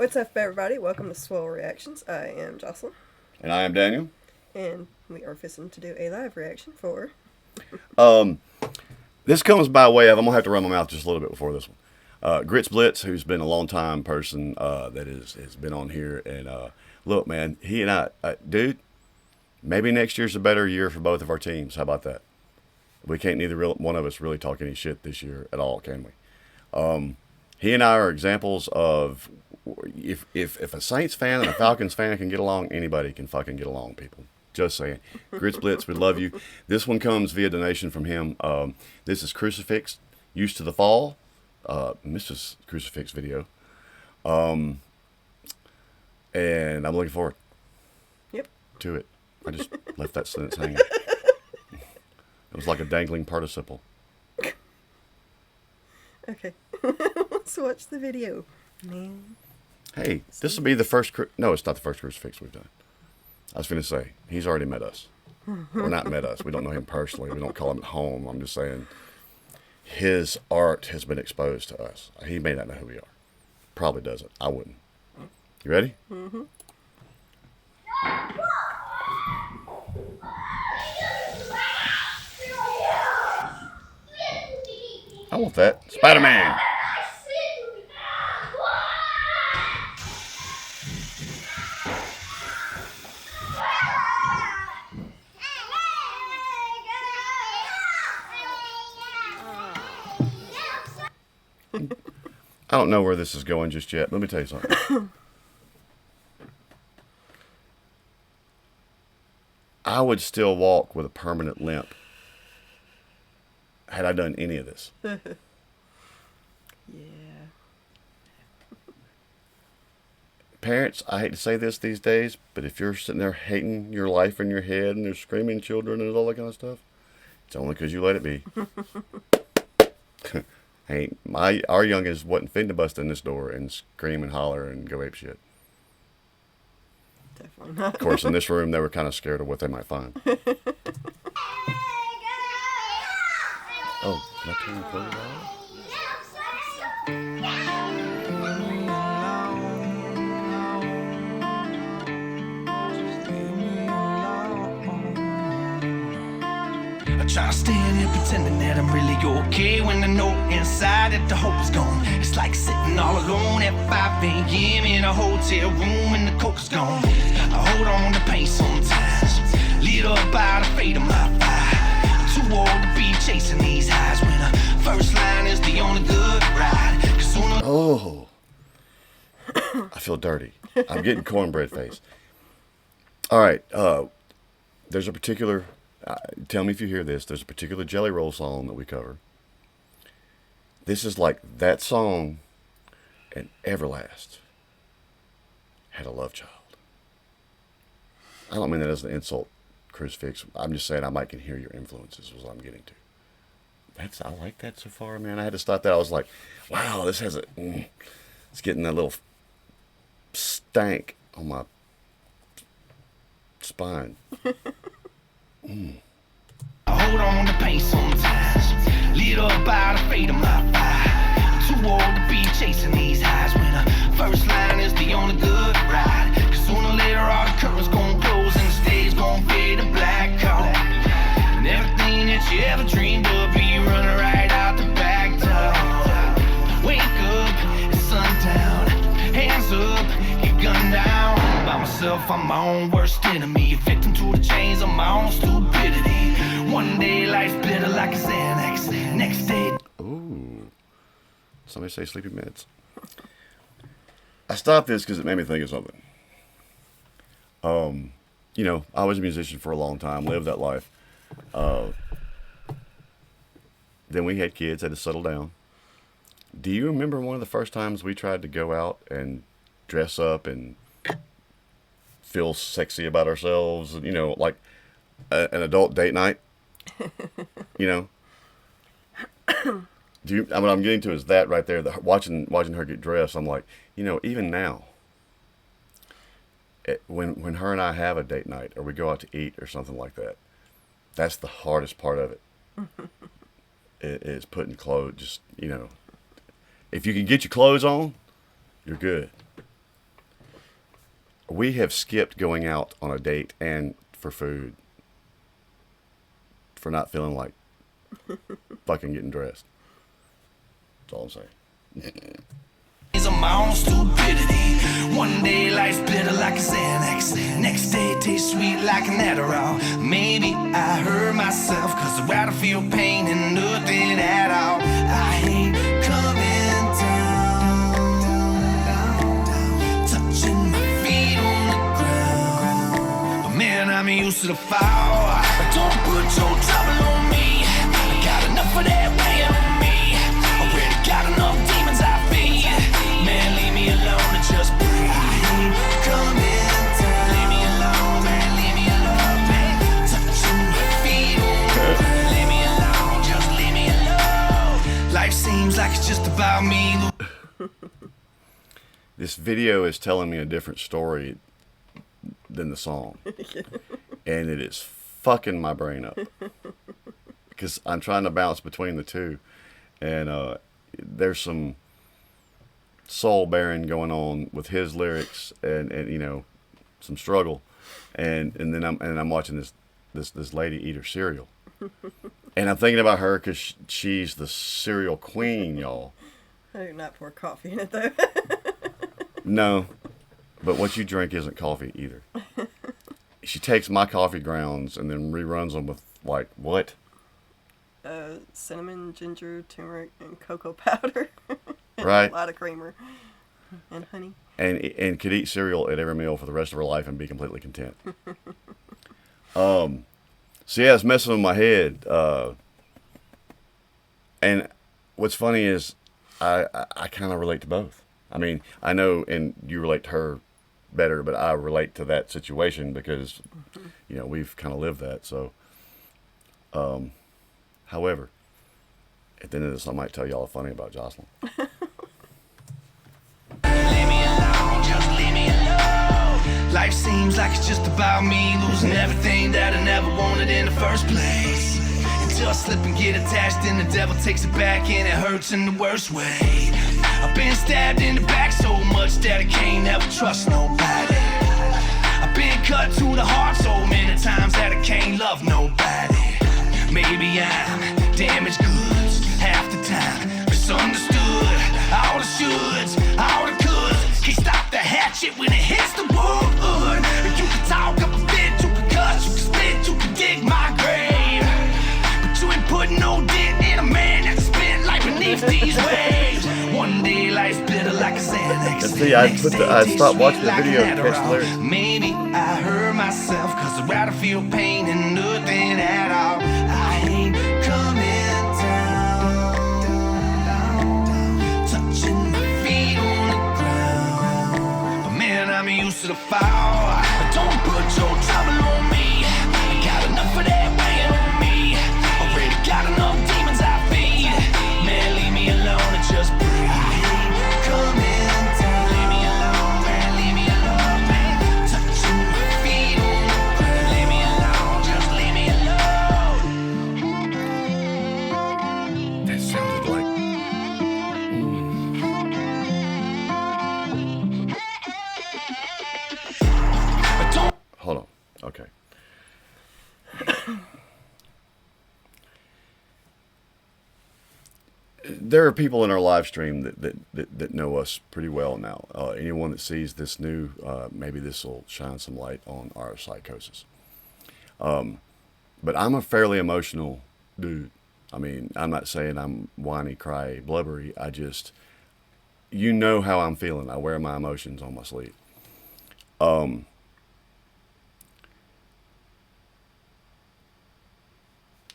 What's up, everybody? Welcome to Swole Reactions. I am Jocelyn. And I am Daniel. And we are fixing to do a live reaction for... This comes by way of, I'm going to have to run my mouth just a little bit before this one. Grits Blitz, who's been a long time person that has been on here. And look, man, he and I, dude, maybe next year's a better year for both of our teams. How about that? We can't neither one of us really talk any shit this year at all, can we? He and I are examples of if a Saints fan and a Falcons fan can get along, anybody can fucking get along, people. Just saying. Grits Blitz, we love you. This one comes via donation from him. This is Crucifix, Used to the Fall. This is Crucifix video. And I'm looking forward to it. I just left that sentence hanging. It was like a dangling participle. Okay. Let's watch the video. Man. Hey, this will be the first... No, it's not the first Crucifix we've done. I was going to say, he's already met us. Or not met us. We don't know him personally. We don't call him at home. I'm just saying his art has been exposed to us. He may not know who we are. Probably doesn't. I wouldn't. You ready? Mm-hmm. I want that. Spider-Man. I don't know where this is going just yet. Let me tell you something. I would still walk with a permanent limp had I done any of this. Yeah. Parents, I hate to say this these days, but if you're sitting there hating your life in your head and there's screaming children and all that kind of stuff, it's only because you let it be. Hey, our youngest wasn't finna bust in this door and scream and holler and go ape shit. Definitely not. Of course, in this room, they were kind of scared of what they might find. Oh, can I turn the clothes off? Try to stand here pretending that I'm really okay when I know inside that the hope is gone. It's like sitting all alone at 5 a.m. in a hotel room and the coke's gone. I hold on to pain sometimes, lit up by the fate of my fire. I'm too old to be chasing these highs when the first line is the only good ride. Oh, I feel dirty. I'm getting cornbread face. All right, there's a particular... tell me if you hear this. There's a particular Jelly Roll song that we cover. This is like that song and Everlast had a love child. I don't mean that as an insult, Crucifix. I'm just saying I might can hear your influences is what I'm getting to. I like that so far, man. I had to stop that. I was like, wow, this has a... it's getting that little stank on my spine. I hold on to pain sometimes, lit up by the fate of my fire. Too old to be chasing these highs when the first line is the only good ride. Cause sooner or later all the curtains gon' close and the stage gon' fade to black out. And everything that you ever dreamed of be running right out the back door. Wake up, it's sundown, hands up, get gunned down. By myself, I'm my own worst enemy, a victim to the chains of my own stupidity. One day life's bitter like a Xanax, next day... Ooh. Somebody say sleepy meds. I stopped this because it made me think of something. You know, I was a musician for a long time, lived that life. Then we had kids, had to settle down. Do you remember one of the first times we tried to go out and dress up and feel sexy about ourselves? You know, like an adult date night? You know? What I'm getting to is that right there. Watching her get dressed, I'm like, you know, even now, when her and I have a date night or we go out to eat or something like that, that's the hardest part of it. It is putting clothes, just, you know, if you can get your clothes on, you're good. we have skipped going out on a date and for food for not feeling like fucking getting dressed. That's all I'm saying. Is of my own stupidity. One day life's bitter like a Xanax. Next day tastes sweet like an Adderall. Maybe I hurt myself cause I'd rather feel pain than nothing at all. I hate coming down, touching my feet on the ground. But man, I'm used to the fall. Don't put your trouble on me. I got enough of that weighing on me. Already got enough demons I feed. Man, leave me alone and just breathe. I ain't coming down. Leave me alone, man, leave me alone, man. Touching my feet on the ground. Leave me alone, just leave me alone. Life seems like it's just about me. This video is telling me a different story than the song. And it is fucking my brain up. Because I'm trying to bounce between the two. And there's some soul bearing going on with his lyrics and you know, some struggle. And then I'm watching this lady eat her cereal. And I'm thinking about her because she's the cereal queen, y'all. I do not pour coffee in it, though. No, but what you drink isn't coffee either. She takes my coffee grounds and then reruns them with, like, what? Cinnamon, ginger, turmeric, and cocoa powder. And Right. a lot of creamer. And honey. And could eat cereal at every meal for the rest of her life and be completely content. So yeah, it's messing with my head. And what's funny is I kind of relate to both. I mean, I know, and you relate to her better, but I relate to that situation because, you know, we've kind of lived that. So, however, at the end of this, I might tell y'all funny about Jocelyn. Leave me alone, just leave me alone. Life seems like it's just about me losing everything that I never wanted in the first place. Until I slip and get attached and the devil takes it back and it hurts in the worst way. I've been stabbed in the back so much that I can't ever trust nobody. I've been cut to the heart so many times that I can't love nobody. Maybe I'm damaged goods half the time, misunderstood. All the shoulds, all the coulds. Can't stop the hatchet when it hits the wood. You can talk up a bit, you can cuss, you can spit, you can dig my grave. But you ain't putting no dent in a man that's spent life beneath these waves. One day life's bitter like a Xanax. See, I stopped watching the video to catch the lyrics. Maybe I hurt myself cause I'd rather feel pain than nothing at all. I ain't coming down, touching my feet on the ground. But man, I'm used to the fall. Don't put your trouble on me. I got enough of that weighing on me. Already got enough demons I feed. Man, leave me alone and just breathe. I ain't coming down. Leave me alone, man, leave me alone, man. Touching my feet on the ground. Leave me alone, just leave me alone. That sounded like... Hold on. Okay. There are people in our live stream that know us pretty well now. Anyone that sees this new, maybe this will shine some light on our psychosis. But I'm a fairly emotional dude. I mean, I'm not saying I'm whiny, cry, blubbery. I just, you know how I'm feeling. I wear my emotions on my sleeve.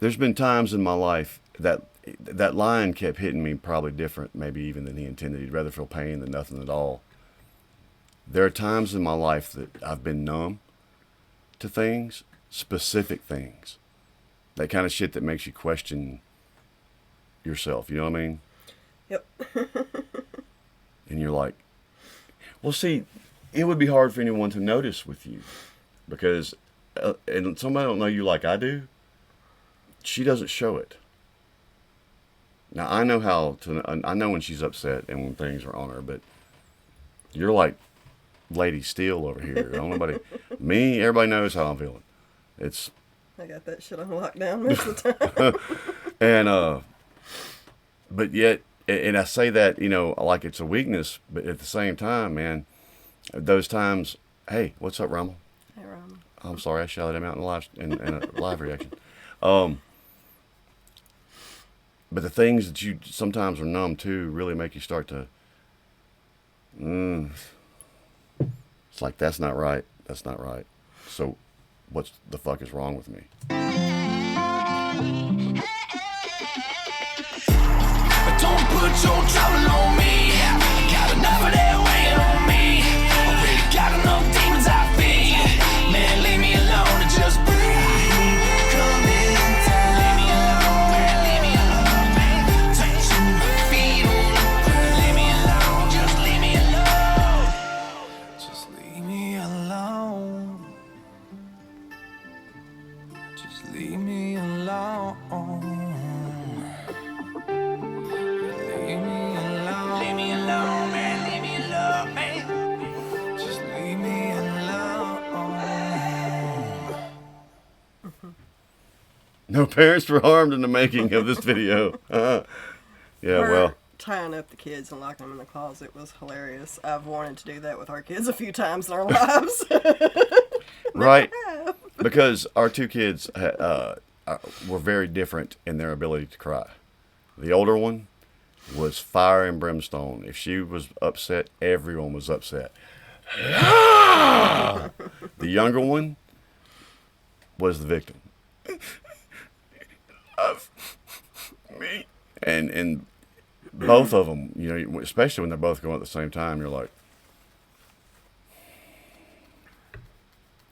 There's been times in my life that line kept hitting me probably different, maybe even than he intended. He'd rather feel pain than nothing at all. There are times in my life that I've been numb to things, specific things. That kind of shit that makes you question yourself, you know what I mean? Yep. And you're like, well, see, it would be hard for anyone to notice with you because, and somebody don't know you like I do, she doesn't show it. Now, I know I know when she's upset and when things are on her, but you're like Lady Steel over here. Don't nobody, me, everybody knows how I'm feeling. It's, I got that shit on lockdown most of the time. and, but yet, and I say that, you know, like it's a weakness, but at the same time, man, those times, hey, what's up, Rummel? Hey, Ron. I'm sorry, I shouted him out in a live reaction. But the things that you sometimes are numb to really make you start to, it's like, that's not right. That's not right. So what the fuck is wrong with me? Don't put your trouble on me. Got enough of that weighing on me. Already got enough demons I feed. Man, leave me alone and just breathe. Come in time. Leave me alone, man. Leave me alone, man. Touching my feet on the ground. Leave me alone. Just leave me alone. Just leave me alone. Just leave me alone. Leave me alone, man. Leave me alone, man. Just leave me alone. No parents were harmed in the making of this video. Yeah, Her well, tying up the kids and locking them in the closet was hilarious. I've wanted to do that with our kids a few times in our lives. right. Because our two kids were very different in their ability to cry. The older one was fire and brimstone. If she was upset, everyone was upset. The younger one was the victim of me. And both of them, you know, especially when they're both going at the same time, you're like,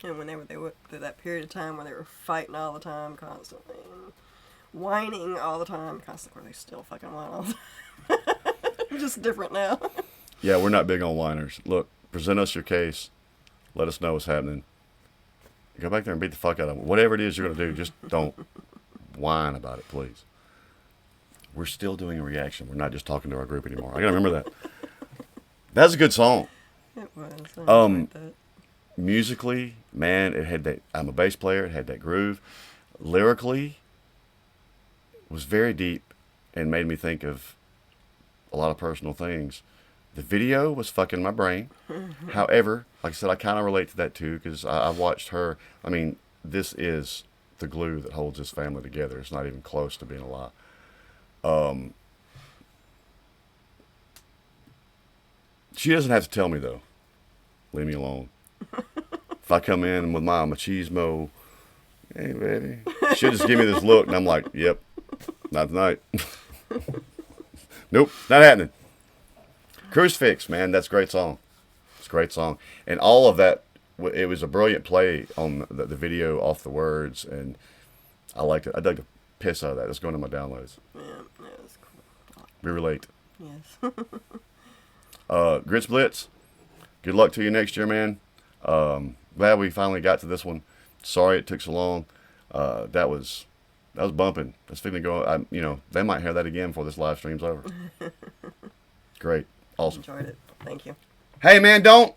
And whenever they went through that period of time where they were fighting all the time, constantly, and whining all the time, constantly, they still fucking whine all the time. Just different now. yeah, we're not big on whiners. Look, present us your case. Let us know what's happening. Go back there and beat the fuck out of them. Whatever it is you're going to do, just don't whine about it, please. We're still doing a reaction. We're not just talking to our group anymore. I got to remember that. That's a good song. It was. I enjoyed that. Musically, man, it had that. I'm a bass player. It had that groove. Lyrically, it was very deep and made me think of a lot of personal things. The video was fucking my brain. However, like I said, I kind of relate to that too because I watched her. I mean, this is the glue that holds this family together. It's not even close to being a lie. She doesn't have to tell me though. Leave me alone. If I come in with my machismo, hey baby, she'll just give me this look, and I'm like, yep, not tonight. Nope, not happening. Crucifix, man, that's a great song. It's a great song, and all of that. It was a brilliant play on the video off the words, and I liked it. I dug the piss out of that. It's going to my downloads. Yeah, that was cool. We relate. Yes. Grits Blitz, good luck to you next year, man. Glad we finally got to this one. Sorry it took so long. That was bumping. That's fitting to go. You know, they might hear that again before this live stream's over. Great. Awesome. Enjoyed it. Thank you. Hey, man, don't